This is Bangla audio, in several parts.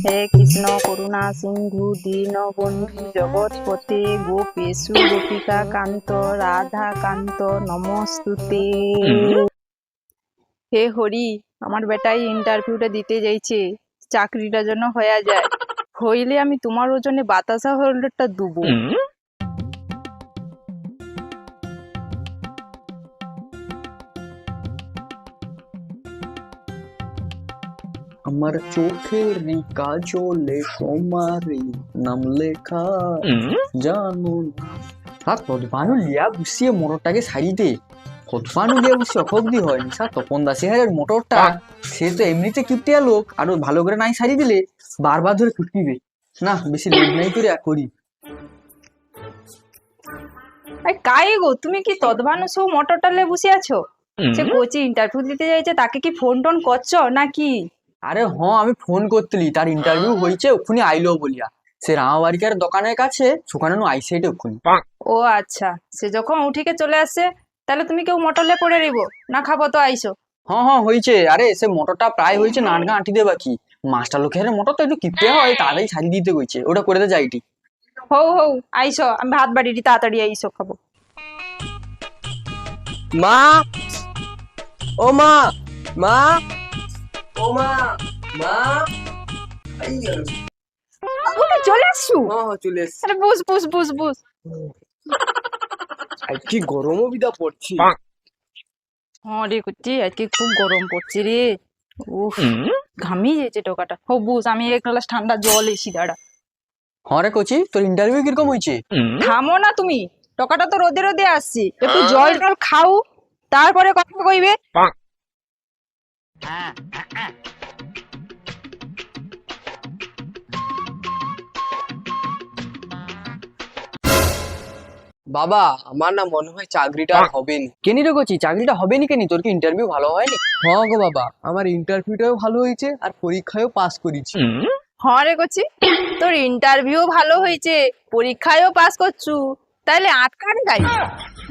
হে কৃষ্ণ করুণা সিন্ধু দীনবন্ধু জগৎপতে গোপেশু গোপিকা কান্ত রাধা কান্ত নমস্তুতে। হে হরি, আমার বেটাই ইন্টারভিউটা দিতে যাইছে, চাকরিটা যেন হয়ে যায়। হইলে আমি তোমার ওজনে বাতাসা হোল্ডারটা দুবো। আমার চোখের কাজলে তোমারই নাম লেখা জানো না। আর তদপানু লিয়া বসিয়ে মোটরটাকে সারিতে তদপানু লিয়া বসিয়ে অখবদি হয়নি স্যার তপন দাসি হারের মোটরটা সে তো এমনিতে কিপটিয়া লোক, আরো ভালো করে নাই সারি দিলে বারবার ধরে ছুটকিবে না। বেশি লেট নাই করে করি। কাই গো, তুমি কি তদভানু সব মোটরটা লে বসে আছো? সে কোচি ইন্টারভিউ দিতে যাইছে, তাকে কি ফোন টোন করছো নাকি? আরে হ্যাঁ, আমি ফোন করতেলি, তার ইন্টারভিউ হয়েছে ওখানে আইলো বলিয়া। সে রামাবাড়িকার দোকানের কাছে সুখানে আইসাইটে ওখানে। ও আচ্ছা, সে যখন উঠিকে চলে আসছে তাহলে তুমি কেউ মোটরলে পড়ে রইব না, খাবো তো আইসো। হ্যাঁ হ্যাঁ হয়েছে। আরে সে মোটরটা প্রায় হয়েছে নাটগা আঁটি দে বাকি। মাস্টার লোকের মোটর তো একটু কিপটে হয়, তাড়াতাড়ি সারি দিতে কইছে, ওটা করে দে যাইটি। হৌ হৌ আইসো, আমি ভাত বাড়িটি তাড়াতাড়ি আইসো, খাবো। মা, ও মা, মা, ও মা, মা, এই গেল। ওকে চলে আসছু? হ্যাঁ চলে এসছি। আরে বস বস বস বস। আর কি গরমও বিদা পড়ছি। হ্যাঁ রে কুচি, আজকে খুব গরম পড়ছে রে। উফ, ঘামিয়ে যেছে টোকাটা। হো বুস, আমি এক গ্লাস ঠান্ডা জল এসি দাঁড়া। হ্যাঁ রে কোচি, তোর ইন্টারভিউ কিরকম হয়েছে? থামো না তুমি, টোকাটা তো রোদে রোদে আসছি, একটু জল টল খাও তারপরে কথা কইবে। বাবা, আমার না মনে হয় চাকরিটা আর হবে না। কেনি রে কোচি, চাকরিটা হবে নি কেনি? তোর কি ইন্টারভিউ ভালো হয়নি? হ্যাঁ গো বাবা, আমার ইন্টারভিউটাও ভালো হয়েছে আর পরীক্ষায়ও পাস করেছি। হ্যাঁ রে কচি, তোর ইন্টারভিউ ভালো হয়েছে, পরীক্ষায়ও পাস করছু, তাইলে আটকারে গাই।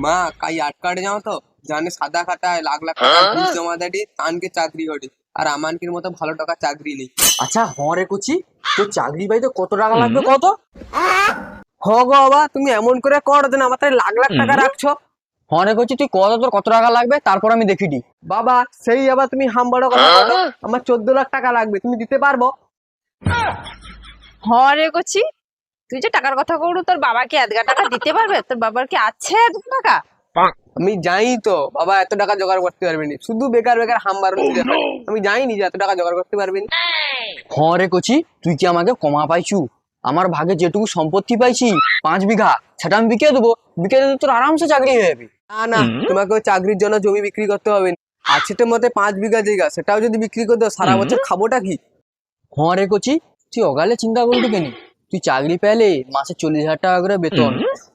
মা, কাই আটকাটে যাও তো, জানে সাদা খাতায় লাখ লাখ টাকা ঘুষ জমা দেয় তানকে চাকরি করে, আর আমানকের মতো ভালো টাকা চাকরি নেই। আচ্ছা হ্যাঁ রে কোচি, তোর চাকরি পাইতে কত টাকা লাগবে কত? হ গো বাবা, তুমি এমন করে কর দেন, আমার তাই লাখ লাখ টাকা রাখছো। হ্যাঁ রে কোচি, তুই কত, তোর কত টাকা লাগবে তারপর আমি দেখি দি। বাবা, সেই আবার তুমি হামবাড়ো কথা বলো। আমার 14 লাখ টাকা লাগবে, তুমি দিতে পারবো? হ্যাঁ রে কচি, তুই যে টাকার কথা কইলু, তোর বাবাকে এত টাকা দিতে পারবে? তোর বাবার কি আছে এত টাকা? আমি জানি তো বাবা এত টাকা জোগাড় করতে পারবে না, শুধু বেকার বেকার হামবাড়ো দেখায়। আমি জানি যে এত টাকা জোগাড় করতে পারবে না। হ্যাঁ রে কোচি, তুই কি আমাকে কমা পাইছু? আমার ভাগে যেটুকু সম্পত্তি পাইছি 5 বিঘা, সেটা আমি বিকে দেবো। বিকে দিলে তোর আরামসে চাকরি হয়ে যাবে। না না, তোমাকে ওই চাকরির জন্য জমি বিক্রি করতে হবে না। আছে তো মতে 5 বিঘা জায়গা, সেটাও যদি বিক্রি করে দাও সারা বছর খাবোটা কি? হ্যাঁ রে কোচি, তুই অগালে চিন্তা করলু কেন? তুই চাকরি পেলে মাসে 40,000 টাকা করে বেতন,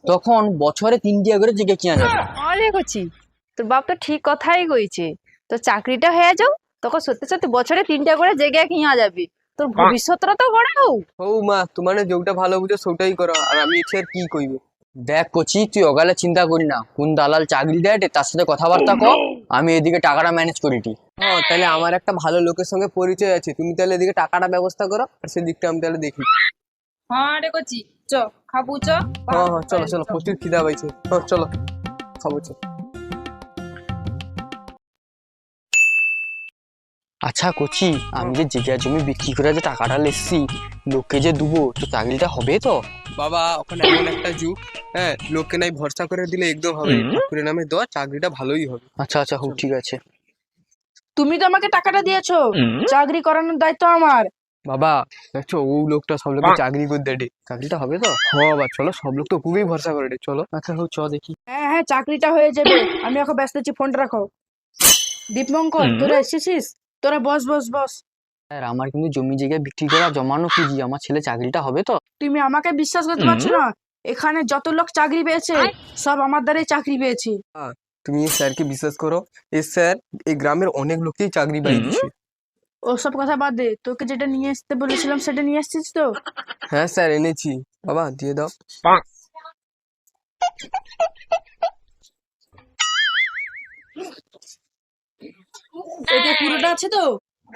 তখন বছরে 3টা করে জেগে কিনা যাবে। হ্যাঁ রে কচি, তোর বাপ তো ঠিক কথাই কইছে। তোর চাকরিটা হয়ে যাও, তখন সত্যি সত্যি বছরে 3টা করে জায়গা কিনা যাবি, তোর ভবিষ্যৎটা তো বড় হোক। ও মা, তোমার যেটা ভালো বুঝো সেটাই করো, আর আমি এসে আর কি কইব। দেখ কোচি, তুই অগালে চিন্তা করি না, কোন দালাল চাকরি দেয় তার সাথে কথাবার্তা কর, আমি এদিকে টাকাটা ম্যানেজ করিটি। হ্যাঁ, তাহলে আমার একটা ভালো লোকের সঙ্গে পরিচয় আছে, তুমি তাহলে এদিকে টাকাটা ব্যবস্থা করো, আর সেদিকটা আমি তাহলে দেখি। হ্যাঁ রে কচি, চ খাবো চ। হ্যাঁ হ্যাঁ, চলো চলো, প্রচুর খিদা পাইছে। হ্যাঁ চলো, খাবো চলো। আচ্ছা কোচি, আমি যে জায়গা জমি বিক্রি করে যে টাকাটা লেসছি, লোককে যে দুবো, তো চাকরিটা হবে তো? বাবা, ওখানে এমন একটা যুগ, হ্যাঁ, লোককে নাই ভরসা করে দিলে একদম হবে না। ঠাকুরের নামে দেওয়া চাকরিটা ভালোই হবে। আচ্ছা আচ্ছা, হোক, ঠিক আছে। তুমি তো আমাকে টাকাটা দিয়েছো, চাকরি করানোর দায়িত্ব আমার। বাবা দেখছো, ও লোকটা সব লোককে চাকরি করে দেয় রে। চাকরিটা হবে তো? হ্যাঁ বাবা, চলো, সব লোক তো খুবই ভরসা করে রে, চলো। আচ্ছা হোক, চ দেখি। হ্যাঁ হ্যাঁ, চাকরিটা হয়ে যাবে, আমি এখন ব্যস্ত আছি, ফোনটা রাখো। দীপঙ্কর, তোরা এসেছিস? তোরা বস বস বস। স্যার, আমার কিন্তু জমি জায়গা বিক্রি করা জমানো পুঁজি, আমার ছেলে চাকরিটা হবে তো? তুমি আমাকে বিশ্বাস করতে পারছো না? এখানে যত লোক চাকরি পেয়েছে সব আমার দ্বারাই চাকরি পেয়েছে। তুমি এই স্যারকে বিশ্বাস করো, এই স্যার এই গ্রামের অনেক লোককেই চাকরি পাই দিচ্ছে। ওসব কথা বাদ দে, তোকে যেটা নিয়ে আসতে বলেছিলাম সেটা নিয়ে আসছিস তো? হ্যাঁ স্যার, এনেছি। বাবা দিয়ে দাও। এটা পুরোটা আছে তো?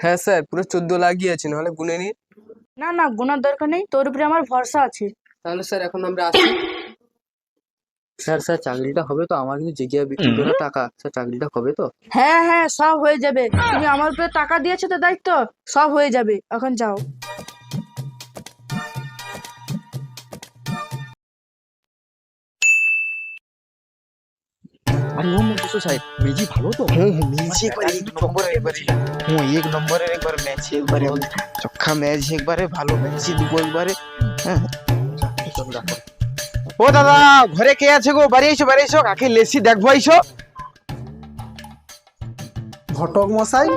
হ্যাঁ স্যার, পুরো 14 লাখ আছে, নাহলে গুনে নিয়ে। না না, গোনার দরকার নেই, তোর উপরে আমার ভরসা আছে। তাহলে স্যার এখন আমরা আসি। স্যার স্যার চাকরিটা হবে তো? আমার কিন্তু জেগে বিক্রি করা টাকা, স্যার চাকরিটা হবে তো? হ্যাঁ হ্যাঁ, সব হয়ে যাবে। তুমি আমার উপরে টাকা দিয়েছো তো, দায়িত্ব, সব হয়ে যাবে। এখন যাও। আরে ও মুকেশ সাহেব, মেজি ভালো তো? हूँ मिर्ची एक बार एक नंबर हूँ एक नंबर एक बार मैच एक बार चोखा मैच एक बार ভালো ম্যাচ দুগো একবারে। ও দাদা ঘরে কে আছে গো? বাড়ি এসো কাকে লেসি দেখবো আইসো। ঘটক মশাই,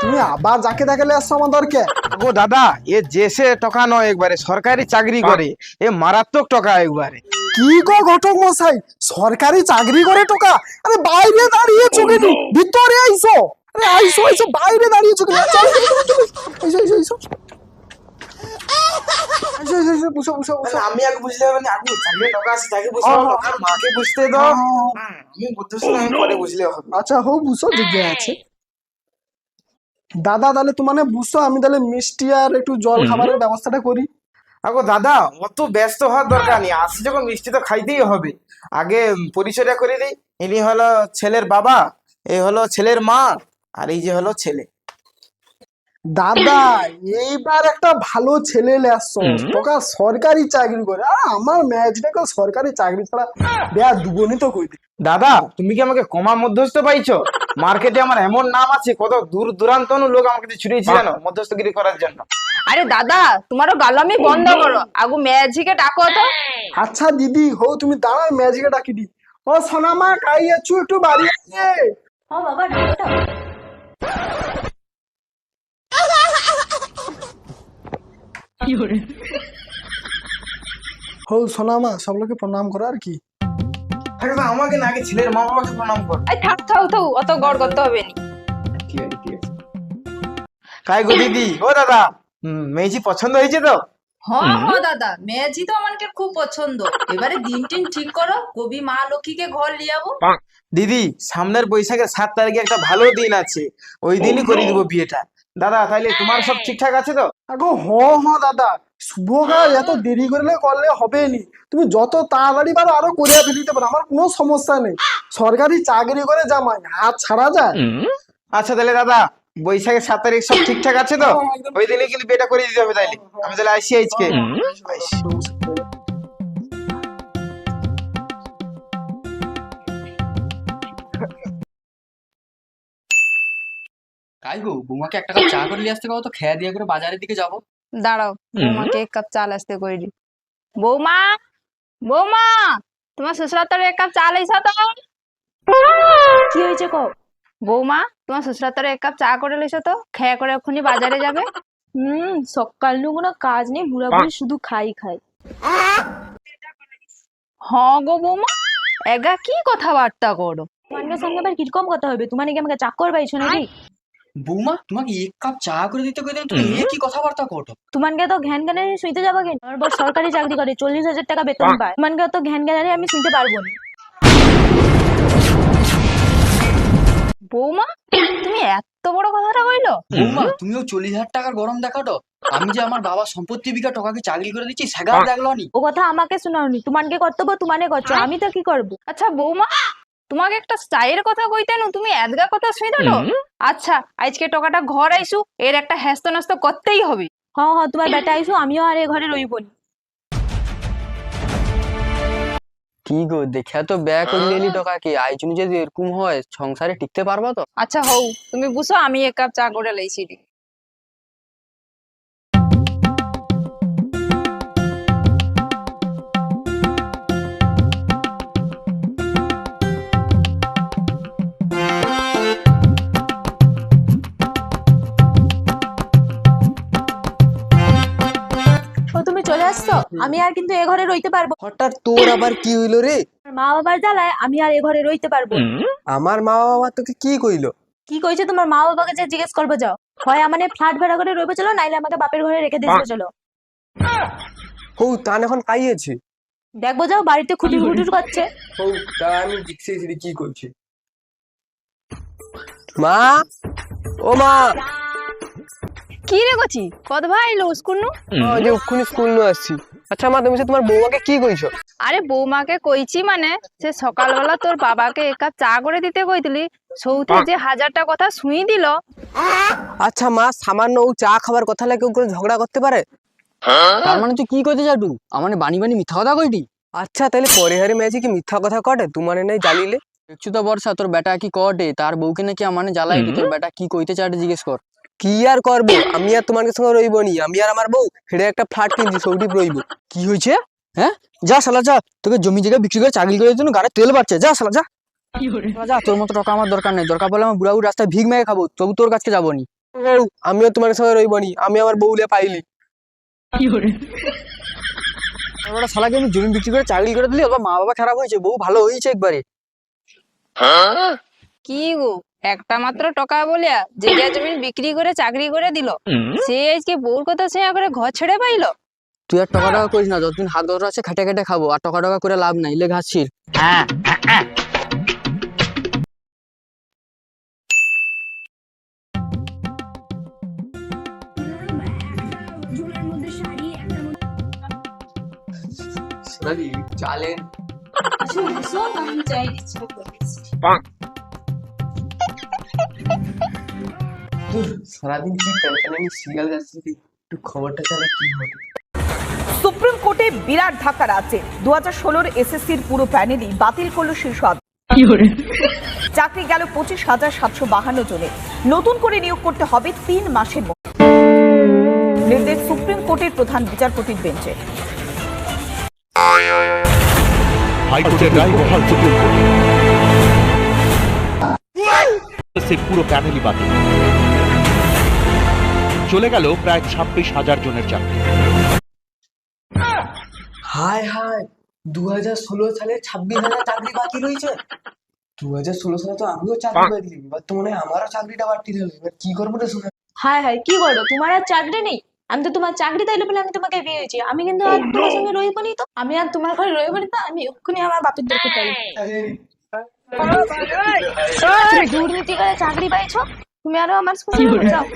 তুমি আবার যাকে দেখালে আসছো আমাদেরকে? গো দাদা এ জেসে টাকা নয় একবারে সরকারি চাকরি করে, এ মারাত্মক টাকা একবারে। কি গো ঘটক মশাই, সরকারি চাকরি করে টাকা? আরে বাইরে দাঁড়িয়েছো কেন? ভিতরে আইসো। আরে আইসো আইসো, বাইরে দাঁড়িয়েছো কেন? চলো, চলো, চলো, চলো। আইসো আইসো আইসো। আইসো আইসো আইসো, বসো বসো বসো। আমি আগে বুঝলে হবে না, আগে চাকরি টাকা আছে তাকে বুঝতে হবে, আর মাকে বুঝতে দাও। আমি বুঝতেছি না, আমি পরে বুঝলে হবে। আচ্ছা হো, বুঝো জিজ্ঞে আছে। দাদা তাহলে তোমার বুঝছো, আমি তাহলে মিষ্টি আর একটু জল খাবারের ব্যবস্থাটা করি। আগো দাদা অত ব্যস্ত হওয়ার দরকার নেই, আসি যখন মিষ্টি তো খাইতেই হবে। আগে পরিচয়টা করে দিই, ইনি হলো ছেলের বাবা, এই হলো ছেলের মা, আর এই যে হলো ছেলে। দাদা এইবার একটা ভালো ছেলে আসছো, তোকে সরকারি চাকরি করে, আর আমার ম্যাচটাকে সরকারি চাকরি ছাড়া বেয়া দুগুণিত করে দিই। দাদা তুমি কি আমাকে কমা মধ্যস্থ পাইছো? মার্কেটে আমার এমন নাম আছে, কত দূর দূরান্ত লোক আমাকে ছুটিয়েছে জানো মধ্যস্থগিরি করার জন্য। আরে দাদা, তোমারও গালামি বন্ধ করো, আগু ম্যাজিকে ডাকো তো। আচ্ছা দিদি হো, তুমি দাঁড়াও, ম্যাজিকে ডাকি দি। ও সোনামা, কাই আছো? একটু বাড়ি আছে। হ্যাঁ বাবা, ডাকো তো। হো সোনামা, সব লোকে প্রণাম করো আর কি। আরে দাদা, আমাকে না, আগে ছেলের মা বাবাকে প্রণাম কর। এই থাক থাক থাক, অত গড় করতে হবে না। ঠিক আছে ঠিক আছে। কাই গো দিদি, ও দাদা, মেয়েছি পছন্দ হয়েছে তো? হ্যাঁ হ্যাঁ দাদা, মেজি তো আমাকে খুব পছন্দ। এবারে দিন টিন ঠিক করো, কবি মা লক্ষ্মীকে ঘর লিয়াবো। দিদি সামনের বৈশাখের 7 তারিখে একটা ভালো দিন আছে, ওই দিনই করে দিব বিয়েটা। দাদা তাইলে তোমার সব ঠিকঠাক আছে তো? আগো হ হ দাদা, শুভ কাজ এত দেরি করলে করলে হবে নি। তুমি যত তাড়াতাড়ি পারো আরো করে ফেলিতে পারো, আমার কোনো সমস্যা নেই। সরকারি চাকরি করে জামাই হাত ছাড়া যায়? আচ্ছা তাহলে দাদা বৈশাখের 7 তারিখ সব ঠিকঠাক আছে তো? ওই দিনে কিন্তু বিয়েটা করে দিতে হবে। তাইলে আমি তাহলে আসি আজকে। কাই গো, বৌমাকে একটা কাপ চা করে নিয়ে আসতে পারো তো? খেয়া দিয়ে করে বাজারের দিকে যাবো। দাঁড়াও, বৌমাকে এক কাপ চাল আসতে করে দি। বৌমা, বৌমা, তোমার শ্বশুরার তরে এক কাপ চাল আইসা তো। কি হয়েছে কো? বৌমা, তোমার শ্বশুরার তরে এক কাপ চা করে লইছো তো, খেয়া করে এক্ষুনি বাজারে যাবে। সকাল নু কোনো কাজ নেই, বুড়া বুড়ি শুধু খাই খাই। হ্যাঁ গো বৌমা, এগা কি কথাবার্তা করো? তোমার সঙ্গে আবার কিরকম কথা হবে? তোমার নাকি আমাকে চাকর পাইছো নাকি? বৌমা তোমাকে এক কাপ চা করে দিতে কইলে তুমি এ কি কথাবার্তা করো? তোমাকে তো ঘ্যান জ্ঞানে শুইতে যাবো কেন? আমার বড় সরকারি চাকরি করে, 40,000 টাকা বেতন পায়। তোমাকে তো ঘ্যান জ্ঞানে আমি শুইতে পারবো না। বৌমা, তুমি এত বড় কথাটা কইলো? বৌমা তুমিও 40,000 টাকার গরম দেখাটো। আমি যে আমার বাবা সম্পত্তি বিঘা টাকাকে চাকরি করে দিচ্ছি, সেগা দেখলো নি? ও কথা আমাকে শোনাওনি, তোমাকে কর্তব্য তোমানে করছো, আমি তো কি করবো? আচ্ছা বৌমা, তোমাকে একটা চায়ের কথা কইতে নু, তুমি এদগা কথা শুইতে তো। আচ্ছা আজকে টাকাটা ঘর আইসু, এর একটা হ্যাস্ত নাস্ত করতেই হবে। হ্যাঁ হ্যাঁ, তোমার বেটা আইসু, আমিও আর এ ঘরে রইব না। কি গো, দেখা তো ব্যয় করে নিলি টাকাকে, আইজুনি যদি এরকম হয় সংসারে টিকতে পারবা তো? আচ্ছা হও, তুমি বুঝো, আমি এক কাপ চা করে লইছি। ও তুমি চলে আসছো, আমি আর কিন্তু এ ঘরে রইতে পারবো না। হঠাৎ তোর আবার কি হইলো রে? মা বাবার জ্বালায় আমি আর এ ঘরে রইতে পারবো না। আমার মা বাবা তোকে কি কইলো? কি কইছে তোমার মা বাবাকে যে জিজ্ঞেস করবো, যাও। হয় আমানে ফ্ল্যাট ভাড়া করে রইবে চলো, নাইলে আমাকে বাপের ঘরে রেখে দিতে চলো। হৌ তান এখন কাইয়েছে। দেখবো, যাও, বাড়িতে খুঁটির খুঁটির করছে। হৌ তা আমি দেখছি কি করছে। মা, ও মা, কি রে গছি কত ভাই এলো স্কুল নু? যে ওক্ষুনি স্কুল নিয়ে আসছি। আচ্ছা মা, তুমি সে তোমার বৌমাকে কি কইছো? আরে বৌমাকে কইছি মানে সে সকালবেলা তোর বাবাকে এক কাপ চা করে দিতে কইতলি, সৌথে যে 1000টা কথা শুই দিল। আচ্ছা মা, সামান্য ও চা খাবার কথা লাগে কেউ করে ঝগড়া করতে পারে? তার মানে তুই কি কইতে চাটু? আমার বানি বানি মিথ্যা কথা কইটি? আচ্ছা তাহলে পরিহারে মেয়েছে কি মিথ্যা কথা কটে তোমার নেই জালিলে? দেখছু তো বর্ষা, তোর বেটা কি কটে, তার বউকে নাকি আমার জ্বালাইটি, তোর বেটা কি কইতে চাটে জিজ্ঞেস কর। কি আর করবো, আমি আর তোমার সঙ্গে রইব নি, আমি আর আমার বউ হেডে একটা ফ্ল্যাট কিনছি, সৌটি রইব। কি হয়েছে? হ্যাঁ, যা শালা যা, তোকে জমি জায়গা বিক্রি করে চাকরি করে দিন, গাড়ি তেল বাড়ছে, যা শালা যা। শালা যা, তোর মতো টাকা আমার দরকার নেই, দরকার পড়লে আমার বুড়াবুড়ি রাস্তায় ভিক মেরে খাবো, তবু তোর কাছে যাবো নি। আমিও তোমার সঙ্গে রইব নি, আমি আমার বউলে পাইলি। ওটা শালাকে আমি জমি বিক্রি করে চাকরি করে দিলি, ওর মা বাবা খারাপ হয়েছে, বউ ভালো হয়েছে একবারে। কি গো, একটা মাত্র টাকা বলিয়া যে জমি বিক্রি করে চাকরি করে দিল, সে আজকে বউর কথা শেয়া করে ঘর ছেড়ে পাইলো? তুই আর টাকা টাকা করিস না, যতদিন হাত ধরা আছে খেটে খেটে খাবো, আর টাকা টাকা করে লাভ নাই, লে ঘাসছির। চালেন সারাদিন কি টেনশনে সিরিয়াল যাচ্ছে, একটু খবরটা চালে কি হবে। সুপ্রিম কোর্টে বিরাট ধাক্কা রাজ্যে 2016 এসএসসির পুরো প্যানেলই বাতিল করল শীর্ষ আদালত। চাকরি গেল 25,752 জনের। নতুন করে নিয়োগ করতে হবে 3 মাসের মধ্যে, নির্দেশ সুপ্রিম কোর্টের প্রধান বিচারপতির বেঞ্চে। হাইকোর্টের রায় বহাল সুপ্রিম কোর্টে। সেই পুরো প্যানেলই বাতিল, চলে গেল প্রায় 26,000 জনের চাকরি। হায় হায়, 2016 সালে 26,000 চাকরি বাকি রয়েছে। 2016 সালে তো আমিও চাকরি পাইনি, এবার তো মনে হয় আমারও চাকরিটা বাড়তি হলো। এবার কি করবো রে শোনা? হায় হায়, কি করো, তোমার আর চাকরি নেই? আমি তো তোমার চাকরি তাইলে বলে আমি তোমাকে বিয়ে হয়েছি। আমি কিন্তু আর তোমার সঙ্গে রইব নি, তো আমি আর তোমার ঘরে রইব নি, তো আমি এক্ষুনি আমার বাপের দরকার পাই। তুমি দুর্নীতি করে চাকরি পাইছো, তুমি আরো আমার সঙ্গে যাও।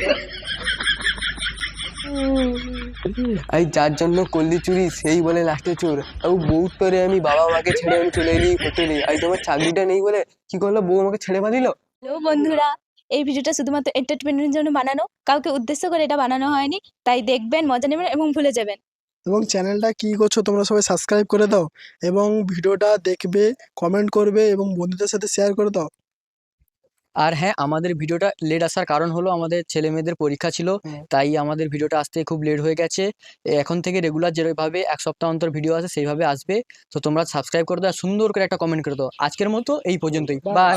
এই যার জন্য করলি চুরি সেই বলে লাস্টে চোর। আর বউ তোরে আমি বাবা মাকে ছেড়ে আমি চলে এলি হোটেলে, আই তোমার চাকরিটা নেই বলে কি করলো, বউ আমাকে ছেড়ে পালিল। হ্যালো বন্ধুরা, এই ভিডিওটা শুধুমাত্র এন্টারটেনমেন্টের জন্য বানানো, কাউকে উদ্দেশ্য করে এটা বানানো হয়নি, তাই দেখবেন, মজা নেবেন এবং ভুলে যাবেন। এবং চ্যানেলটা কি করছো তোমরা সবাই সাবস্ক্রাইব করে দাও, এবং ভিডিওটা দেখবে, কমেন্ট করবে এবং বন্ধুদের সাথে শেয়ার করে দাও। আর হ্যাঁ, আমাদের ভিডিওটা লেট আসার কারণ হলো আমাদের ছেলে মেয়েদের পরীক্ষা ছিল, তাই আমাদের ভিডিওটা আসতে খুব লেট হয়ে গেছে। এখন থেকে রেগুলার যেভাবে এক সপ্তাহ অন্তর ভিডিও আসে সেইভাবে আসবে, তো তোমরা সাবস্ক্রাইব করে দাও, সুন্দর করে একটা কমেন্ট করে দাও। আজকের মতো এই পর্যন্তই, বাই।